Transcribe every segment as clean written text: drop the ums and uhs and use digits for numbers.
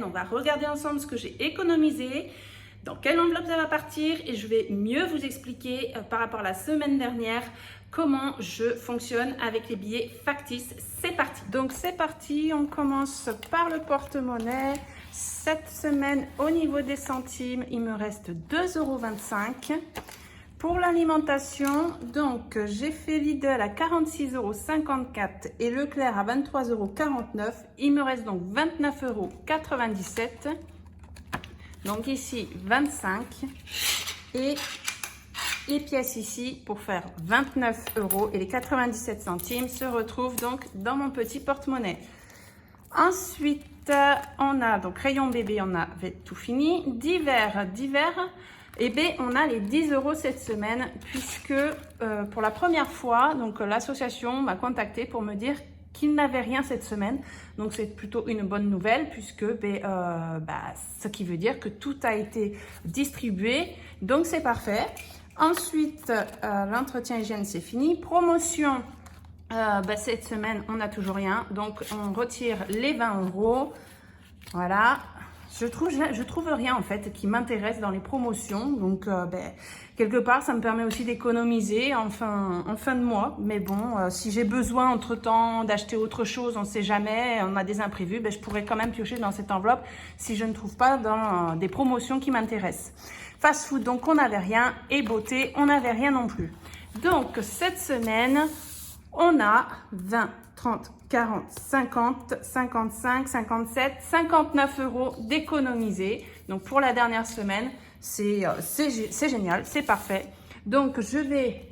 On va regarder ensemble ce que j'ai économisé, dans quelle enveloppe ça va partir et je vais mieux vous expliquer par rapport à la semaine dernière comment je fonctionne avec les billets factices. C'est parti. Donc c'est parti, on commence par le porte-monnaie. Cette semaine, au niveau des centimes, il me reste 2,25 €. Pour l'alimentation, donc j'ai fait Lidl à 46,54 € et Leclerc à 23,49 €. Il me reste donc 29,97 €. Donc ici 25 et les pièces ici pour faire 29 € et les 97 centimes se retrouvent donc dans mon petit porte-monnaie. Ensuite, on a donc rayon bébé, on avait tout fini. Divers, et bien on a les 10 € cette semaine puisque pour la première fois, donc l'association m'a contacté pour me dire qu'il n'avait rien cette semaine. Donc c'est plutôt une bonne nouvelle puisque ce qui veut dire que tout a été distribué. Donc c'est parfait. Ensuite, l'entretien hygiène c'est fini. Promotion, cette semaine on n'a toujours rien. Donc on retire les 20 €. Voilà. Je trouve rien en fait qui m'intéresse dans les promotions. Donc quelque part ça me permet aussi d'économiser en fin de mois. Mais bon, si j'ai besoin entre temps d'acheter autre chose, on ne sait jamais, on a des imprévus, je pourrais quand même piocher dans cette enveloppe si je ne trouve pas dans des promotions qui m'intéressent. Fast food, donc on n'avait rien, et beauté, on n'avait rien non plus. Donc cette semaine, on a 20, 30, 40, 50, 55, 57, 59 € d'économiser. Donc pour la dernière semaine, c'est génial, c'est parfait. Donc je vais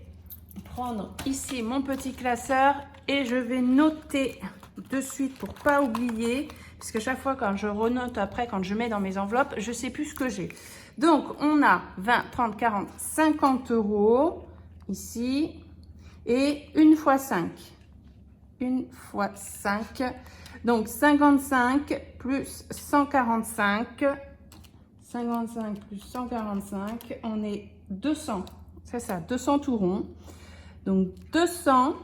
prendre ici mon petit classeur et je vais noter de suite pour pas oublier, puisque chaque fois quand je renote après, quand je mets dans mes enveloppes, je sais plus ce que j'ai. Donc on a 20, 30, 40, 50 € ici et 1 fois 5. 1 fois 5, donc 55 plus 145, 55 plus 145, on est 200, c'est ça, 200 tout rond, donc 200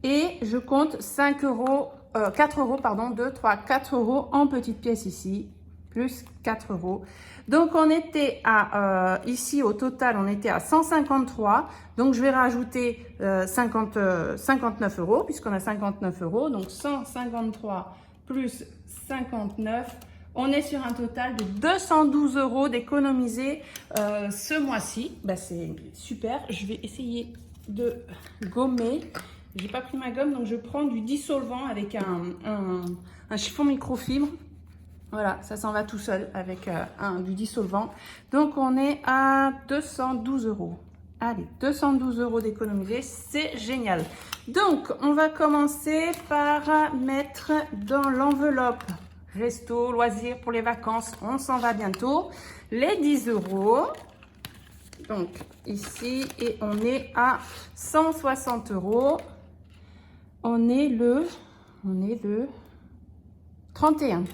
et je compte 5 €, 4 €, pardon, 2, 3, 4 € en petites pièces ici, plus 4 €. Donc on était à, ici au total, on était à 153. Donc je vais rajouter 59 € puisqu'on a 59 €. Donc 153 plus 59, on est sur un total de 212 € d'économiser ce mois-ci. C'est super. Je vais essayer de gommer. J'ai pas pris ma gomme, donc je prends du dissolvant avec un chiffon microfibre. Voilà, ça s'en va tout seul avec du dissolvant. Donc, on est à 212 €. Allez, 212 € d'économiser, c'est génial. Donc, on va commencer par mettre dans l'enveloppe resto, loisirs pour les vacances. On s'en va bientôt. Les 10 €. Donc, ici, et on est à 160 €. On est le 31.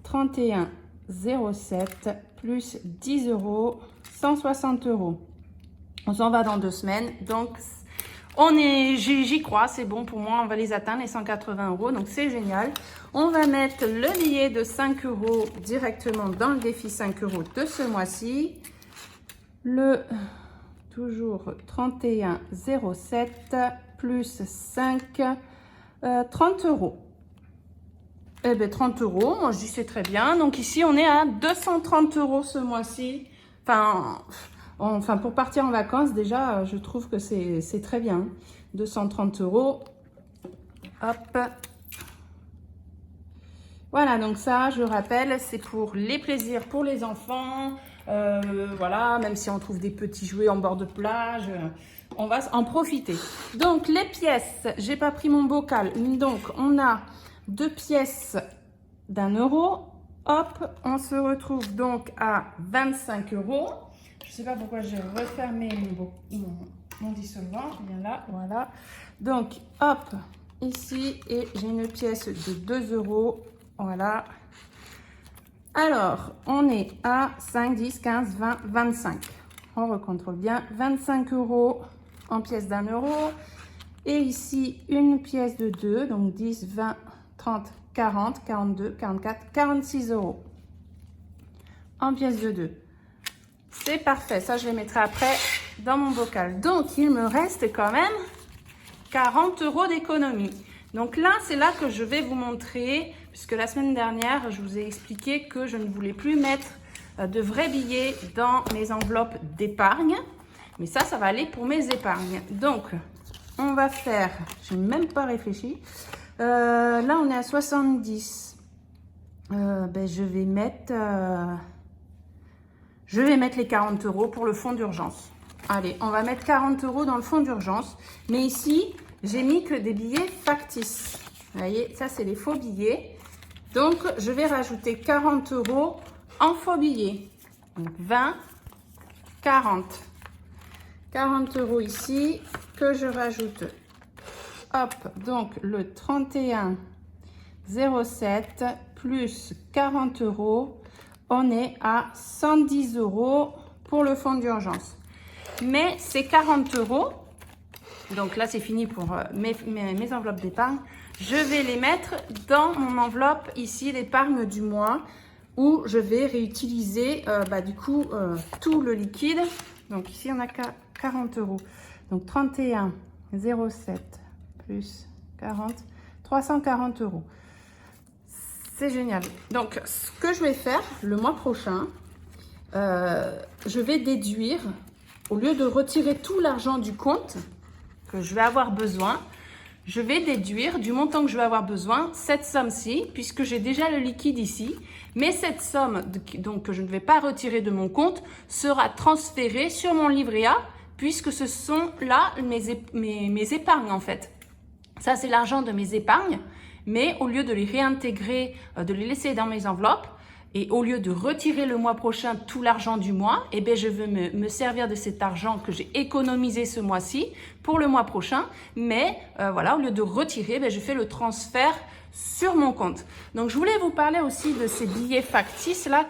31,07 plus 10 €, 160 €. On s'en va dans 2 semaines. Donc, j'y crois, c'est bon pour moi. On va les atteindre, les 180 €. Donc, c'est génial. On va mettre le billet de 5 € directement dans le défi 5 € de ce mois-ci. Toujours 31,07 plus 5, 30 €. Eh bien, 30 €, moi je dis c'est très bien. Donc ici, on est à 230 € ce mois-ci. Enfin, pour partir en vacances, déjà, je trouve que c'est très bien. 230 €. Hop. Voilà, donc ça, je rappelle, c'est pour les plaisirs pour les enfants. Voilà, même si on trouve des petits jouets en bord de plage, on va en profiter. Donc, les pièces, j'ai pas pris mon bocal. Donc, on a 2 pièces d'1 €. Hop, on se retrouve donc à 25 €. Je ne sais pas pourquoi j'ai refermé mon dissolvant. Bien là, voilà. Donc, hop, ici, et j'ai une pièce de 2 €. Voilà. Alors, on est à 5, 10, 15, 20, 25. On recontrôle bien. 25 € en pièces d'1 €. Et ici, une pièce de 2, donc 10, 20, 30, 40, 42, 44, 46 euros en pièces de 2. C'est parfait, ça je les mettrai après dans mon bocal. Donc il me reste quand même 40 euros d'économie. Donc là, c'est là que je vais vous montrer, puisque la semaine dernière, je vous ai expliqué que je ne voulais plus mettre de vrais billets dans mes enveloppes d'épargne. Mais ça va aller pour mes épargnes. Donc, on va faire, je n'ai même pas réfléchi. Là, on est à 70. Je vais mettre les 40 euros pour le fonds d'urgence. Allez, on va mettre 40 euros dans le fonds d'urgence. Mais ici, j'ai mis que des billets factices. Vous voyez, ça, c'est les faux billets. Donc, je vais rajouter 40 euros en faux billets. Donc, 20, 40. 40 euros ici que je rajoute. Hop, donc le 31,07 plus 40 euros. On est à 110 euros pour le fonds d'urgence. Mais ces 40 euros, donc là c'est fini pour mes enveloppes d'épargne, je vais les mettre dans mon enveloppe ici d'épargne du mois où je vais réutiliser tout le liquide. Donc ici on a 40 euros. Donc 31,07 plus 40, 340 euros. C'est génial. Donc, ce que je vais faire le mois prochain, je vais déduire, au lieu de retirer tout l'argent du compte que je vais avoir besoin, je vais déduire du montant que je vais avoir besoin, cette somme-ci, puisque j'ai déjà le liquide ici. Mais cette somme donc, que je ne vais pas retirer de mon compte sera transférée sur mon livret A, puisque ce sont là mes épargnes en fait. Ça, c'est l'argent de mes épargnes. Mais au lieu de les réintégrer, de les laisser dans mes enveloppes, et au lieu de retirer le mois prochain tout l'argent du mois, eh bien, je veux me servir de cet argent que j'ai économisé ce mois-ci pour le mois prochain. Mais voilà, au lieu de retirer, je fais le transfert sur mon compte. Donc, je voulais vous parler aussi de ces billets factices là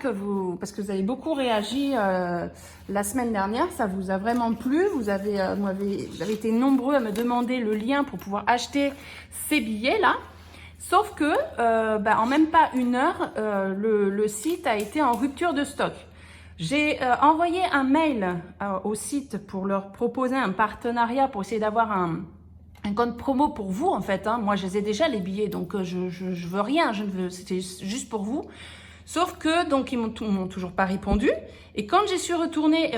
parce que vous avez beaucoup réagi la semaine dernière. Ça vous a vraiment plu. Vous avez été nombreux à me demander le lien pour pouvoir acheter ces billets là. Sauf que, en même pas une heure, le site a été en rupture de stock. J'ai envoyé un mail au site pour leur proposer un partenariat pour essayer d'avoir un code promo pour vous en fait. Moi, je les ai déjà les billets, donc je veux rien. C'était juste pour vous. Sauf que donc ils m'ont toujours pas répondu. Et quand j'y suis retournée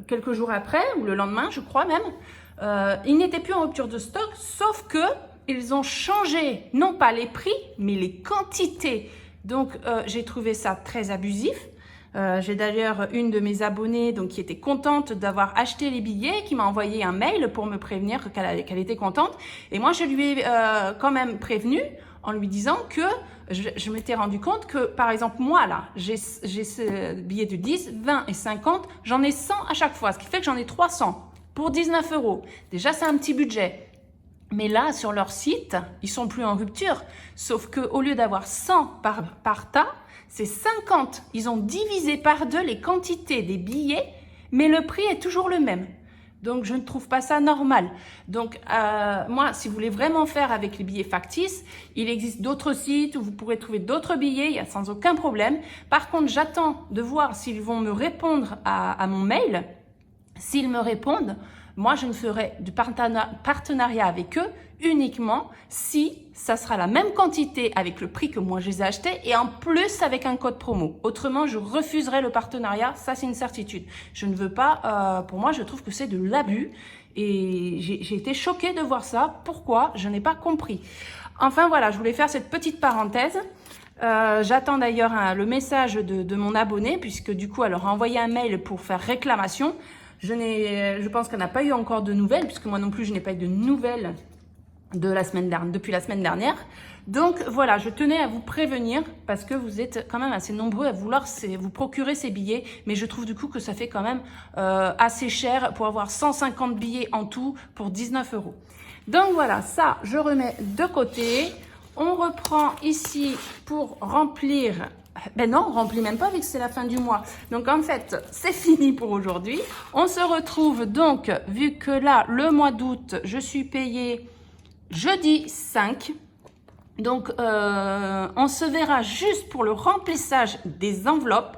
quelques jours après ou le lendemain, je crois même, ils n'étaient plus en rupture de stock. Sauf que ils ont changé, non pas les prix, mais les quantités. Donc, j'ai trouvé ça très abusif. J'ai d'ailleurs une de mes abonnées qui était contente d'avoir acheté les billets, qui m'a envoyé un mail pour me prévenir qu'elle était contente. Et moi, je lui ai quand même prévenu en lui disant que je m'étais rendu compte que, par exemple, moi, là, j'ai ce billet de 10, 20 et 50. J'en ai 100 à chaque fois, ce qui fait que j'en ai 300 pour 19 euros. Déjà, c'est un petit budget. Mais là, sur leur site, ils sont plus en rupture. Sauf qu'au lieu d'avoir 100 par tas, c'est 50. Ils ont divisé par 2 les quantités des billets, mais le prix est toujours le même. Donc, je ne trouve pas ça normal. Donc, moi, si vous voulez vraiment faire avec les billets factices, il existe d'autres sites où vous pourrez trouver d'autres billets, il y a sans aucun problème. Par contre, j'attends de voir s'ils vont me répondre à mon mail. S'ils me répondent, moi, je ne ferai du partenariat avec eux uniquement si ça sera la même quantité avec le prix que moi je les ai achetés et en plus avec un code promo. Autrement, je refuserai le partenariat, ça c'est une certitude. Je ne veux pas, pour moi, je trouve que c'est de l'abus et j'ai été choquée de voir ça. Pourquoi? Je n'ai pas compris. Enfin voilà, je voulais faire cette petite parenthèse. J'attends d'ailleurs le message de mon abonné puisque du coup, elle leur a envoyé un mail pour faire réclamation. Je pense qu'elle n'a pas eu encore de nouvelles, puisque moi non plus, je n'ai pas eu de nouvelles depuis la semaine dernière. Donc voilà, je tenais à vous prévenir, parce que vous êtes quand même assez nombreux à vouloir vous procurer ces billets, mais je trouve du coup que ça fait quand même assez cher pour avoir 150 billets en tout pour 19 euros. Donc voilà, ça, je remets de côté. On reprend ici pour remplir... Ben non, on remplit même pas vu que c'est la fin du mois. Donc en fait, c'est fini pour aujourd'hui. On se retrouve donc, vu que là, le mois d'août, je suis payée jeudi 5. Donc, on se verra juste pour le remplissage des enveloppes,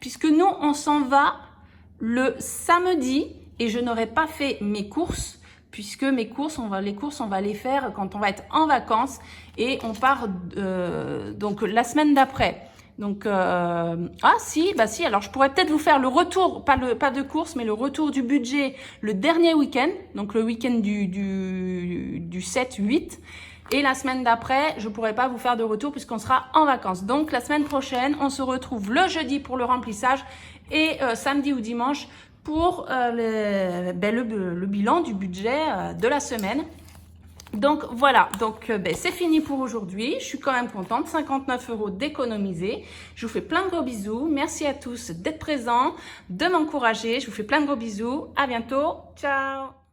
puisque nous, on s'en va le samedi et je n'aurai pas fait mes courses, puisque mes courses, on va les faire quand on va être en vacances et on part donc la semaine d'après. Donc, si, alors je pourrais peut-être vous faire le retour, pas de course, mais le retour du budget le dernier week-end, donc le week-end du 7-8. Et la semaine d'après, je ne pourrai pas vous faire de retour puisqu'on sera en vacances. Donc, la semaine prochaine, on se retrouve le jeudi pour le remplissage et samedi ou dimanche pour le bilan du budget de la semaine. Donc, voilà. Donc, c'est fini pour aujourd'hui. Je suis quand même contente. 59 € d'économiser. Je vous fais plein de gros bisous. Merci à tous d'être présents, de m'encourager. Je vous fais plein de gros bisous. À bientôt. Ciao.